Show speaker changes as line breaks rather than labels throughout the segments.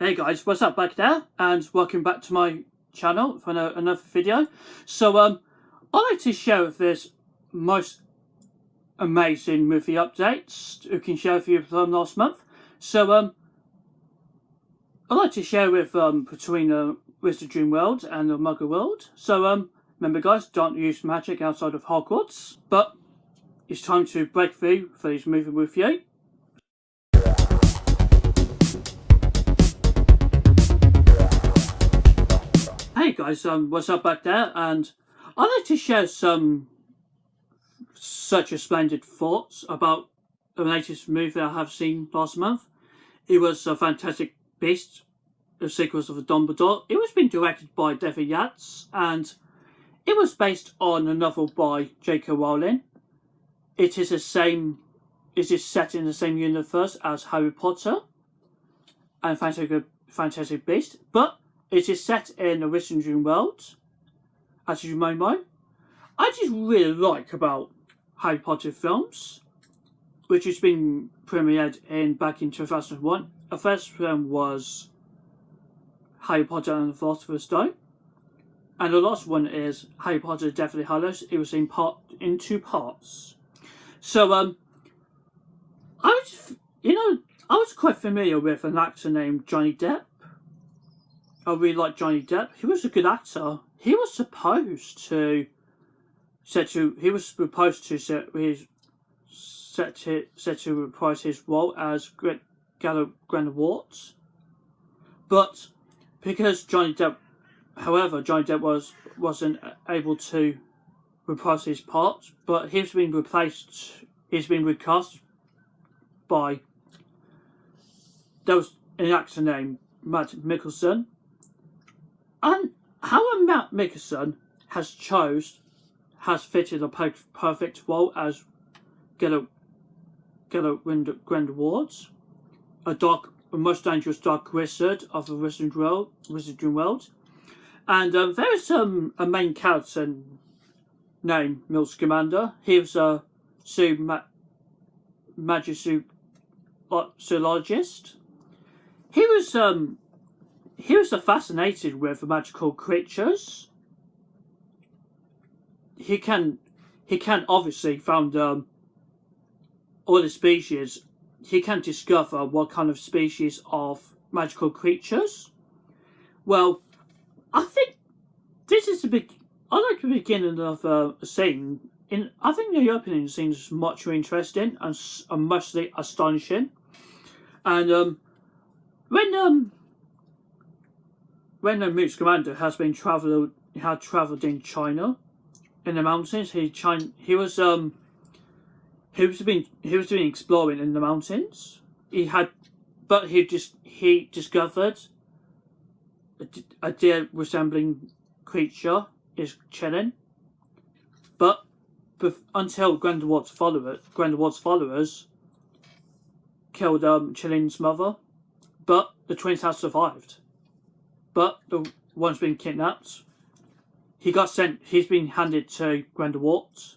Hey guys, what's up back there? And welcome back to my channel for another video. So I'd like to share this most amazing movie updates we can share with you from last month. So I'd like to share with between the Wizarding world and the Muggle world. So remember guys, don't use magic outside of Hogwarts. But it's time to break through for this movie with you. Hey guys, what's up back there? And I'd like to share some such a splendid thoughts about the latest movie I have seen last month. It was a Fantastic Beasts, The Secrets of Dumbledore. It was being directed by David Yates, and it was based on a novel by JK Rowling. It is set in the same universe as Harry Potter and Fantastic Beasts, but it is set in the Wizarding world, as you may know. I just really like about Harry Potter films, which has been premiered back in 2001. The first film was Harry Potter and the Philosopher's Stone, and the last one is Harry Potter Deathly Hallows. It was in two parts. So I was quite familiar with an actor named Johnny Depp. I really like Johnny Depp. He was a good actor. He was supposed to reprise his role as Gryffindor, but because Johnny Depp wasn't able to reprise his part, but he's been recast by there was an actor named Matt Mikkelsen. And how Matt Mikkelsen has fitted a perfect role as Gryffindor, a most dangerous dark wizard of the Wizarding world. And there is a main character named Newt Scamander. He was a magizoologist. He was fascinated with magical creatures. He can obviously found all the species. He can discover what kind of species of magical creatures. Well, I think this is I like the beginning of a scene. I think the opening scene is much more interesting and mostly astonishing. And when Newt Scamander had travelled in China, in the mountains, he was doing exploring in the mountains. He discovered a deer resembling creature is chilling, but until Gryffindor's followers killed Chilling's mother, but the twins have survived. But the one's been kidnapped. He's been handed to Gryffindor,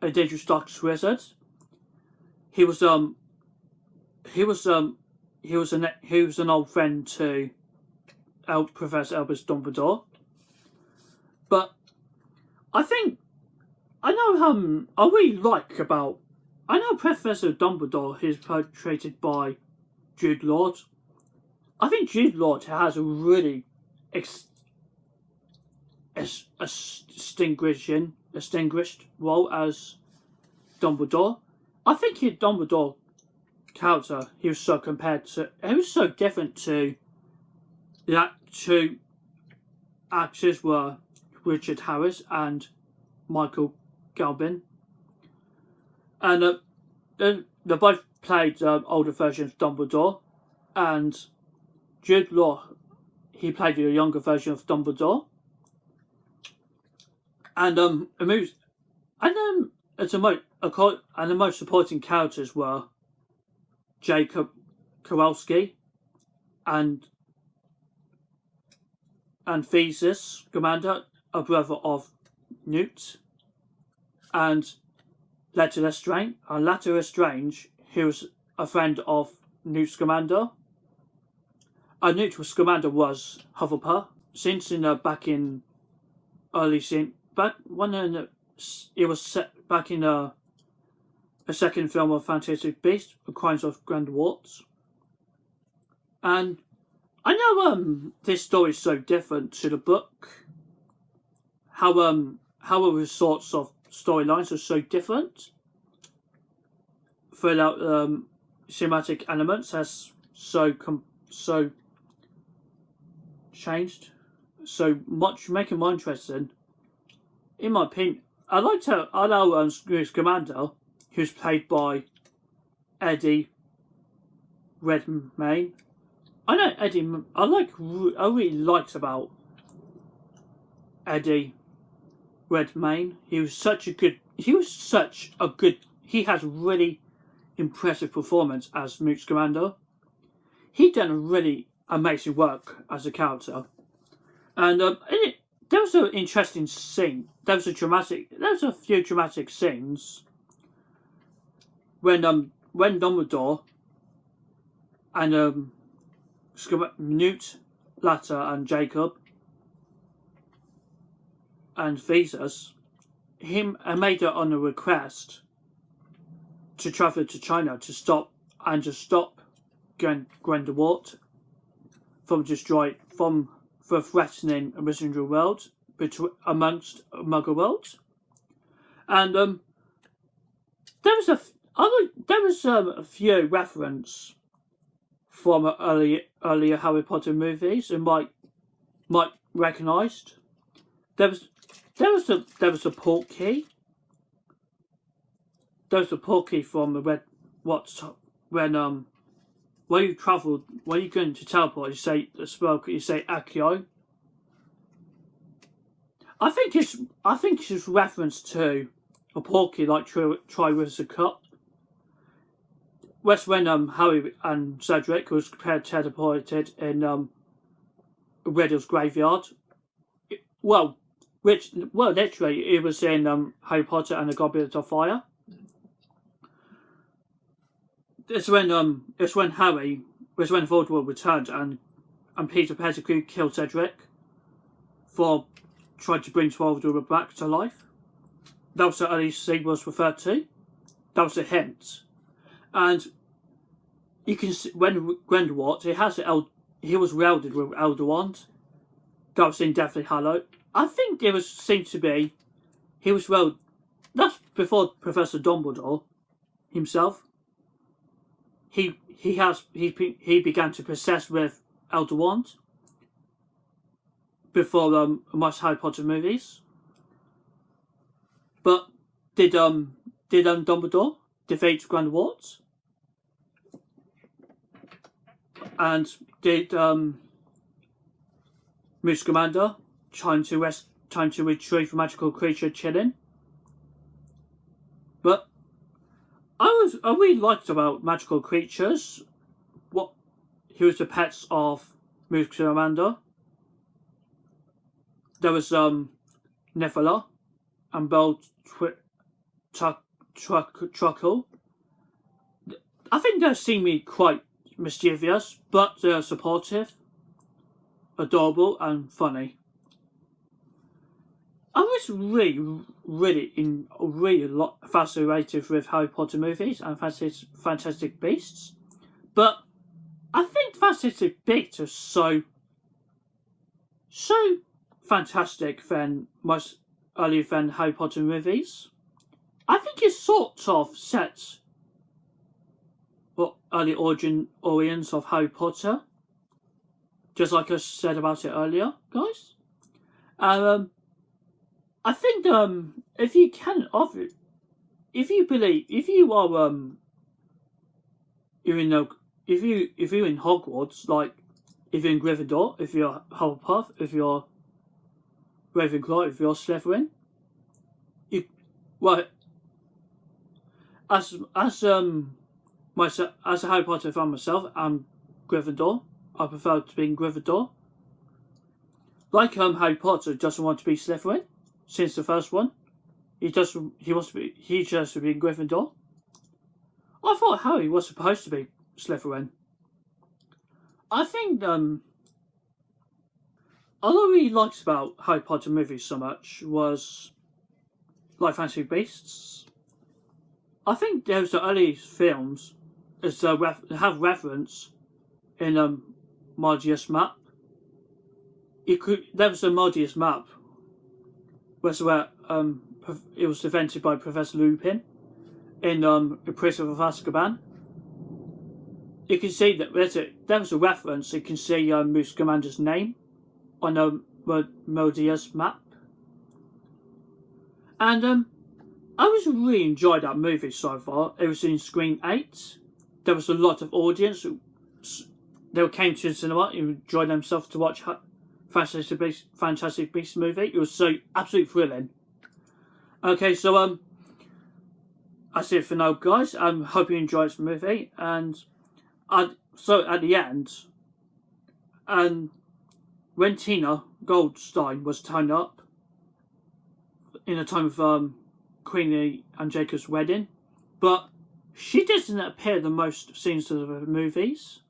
a dangerous dark wizard. He was an old friend to Professor Albus Dumbledore. But I know Professor Dumbledore is portrayed by Jude Law. I think Jude Law has a really distinguished role as Dumbledore. I think Dumbledore character, he was so different to the two actors were Richard Harris and Michael Gambon, and they both played older versions of Dumbledore, and Jude Law, he played a younger version of Dumbledore. And the most supporting characters were JK Rowling and Thesis Scamander, a brother of Newt, and Letter Lestrange, who was a friend of Newt Scamander. Newt Scamander was Hufflepuff since back in early scene back when it was set back in a second film of Fantastic Beasts, The Crimes of Grindelwald. And I know this story is so different to the book. How the sorts of storylines are so different. Throughout cinematic elements has so changed so much, making more interesting. In my opinion, I know Newt Scamander, who's played by Eddie Redmayne. I know Eddie. I really liked about Eddie Redmayne. He has really impressive performance as Newt Scamander. He done a really amazing work as a character, and there was an interesting scene. There was a few dramatic scenes when Dumbledore and Newt Latter and Jacob and Theseus made it on a request to travel to China to stop Grindelwald from threatening a wizarding world amongst Muggle worlds, and there was a few reference from earlier Harry Potter movies and might recognised. There was a portkey. There was a portkey from the Red What's when you going to teleport, you say the spell. You say Accio. I think it's reference to a portkey like Triwizard Cup. Whereas when Harry and Cedric was teleported in Riddle's graveyard. Literally, it was in Harry Potter and the Goblet of Fire. It's when Voldemort returned and Peter Pettigrew killed Cedric for trying to bring Voldemort back to life. That was the early scene was referred to. That was a hint. And you can see when Grindelwald, he was welded with Elder Wand. That was in Deathly Hallow. I think it was seemed to be he was welded. That's before Professor Dumbledore himself. He began to possess with Elder Wand before most Harry Potter movies. But did Dumbledore defeat Grindelwald? And did Newt Scamander trying to retrieve a magical creature chilling? But I really liked about magical creatures. He was the pets of Newt Scamander. There was Nephila and Bell Truckle. I think they seem me quite mischievous, but they're supportive, adorable, and funny. I was really fascinated with Harry Potter movies and Fantastic Beasts, but I think Fantastic Beasts are so fantastic than most earlier than Harry Potter movies. I think it sort of sets early origins of Harry Potter, just like I said about it earlier, guys. I think if you you're in Hogwarts, like if you're in Gryffindor, if you're Hufflepuff, if you're Ravenclaw, if you're Slytherin, as a Harry Potter fan myself, I'm Gryffindor. I prefer to be in Gryffindor. Like Harry Potter doesn't want to be Slytherin since the first one. He just to be in Gryffindor. I thought Harry was supposed to be Slytherin. I think all I really liked about Harry Potter movies so much was like Fantasy Beasts. I think those early films is have reference in Margius map. There was a Margius map where it was invented by Professor Lupin in The Prisoner of Azkaban. You can see that there was a reference. You can see Newt Scamander's name on the Margius map, and I was really enjoyed that movie so far. It was in Screen 8. There was a lot of audience who came to the cinema and enjoyed themselves to watch Fantastic Beasts movie. It was so absolutely thrilling. Okay, so that's it for now, guys. I hope you enjoyed this movie, and so at the end, and when Tina Goldstein was turned up in the time of Queenie and Jacob's wedding, but she doesn't appear in the most scenes of the movies.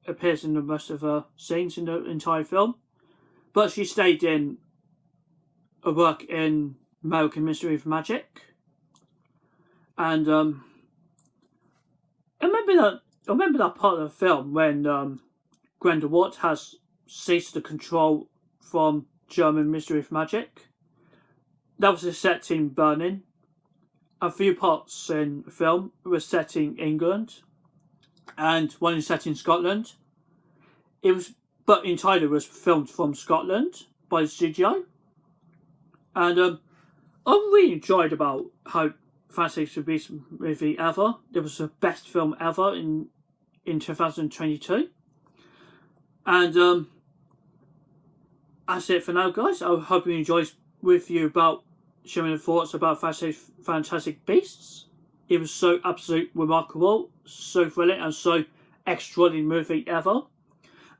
Appears in the most of her scenes in the entire film, but she stayed in a work in American Mystery of Magic, and I remember that part of the film when Gryffindor has seized the control from German Mystery of Magic. That was a set in Berlin. A few parts in the film were set in England, and one is set in Scotland. But entirely was filmed from Scotland by the studio, and I really enjoyed about how Fantastic Beasts movie ever. It was the best film ever in 2022, and that's it for now, guys. I hope you enjoyed with you about sharing the thoughts about Fantastic Beasts. It was so absolutely remarkable, so thrilling, and so extraordinary movie ever.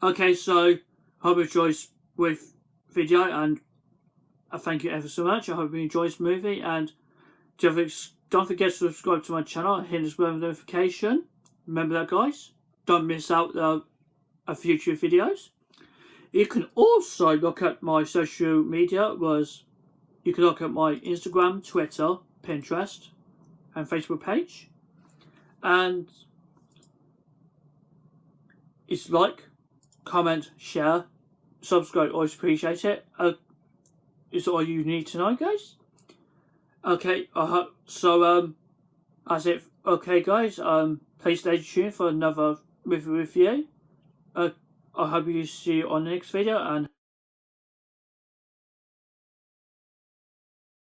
Okay, so hope you enjoyed with video, and I thank you ever so much. I hope you enjoyed this movie, and don't forget to subscribe to my channel and hit this bell notification. Remember that, guys. Don't miss out future videos. You can also look at my social media. You can look at my Instagram, Twitter, Pinterest, and Facebook page, and it's like, comment, share, subscribe. Always appreciate it. Is all you need to know, guys. Okay, so that's it. Okay, guys. Please stay tuned for another movie review. I hope you see you on the next video, and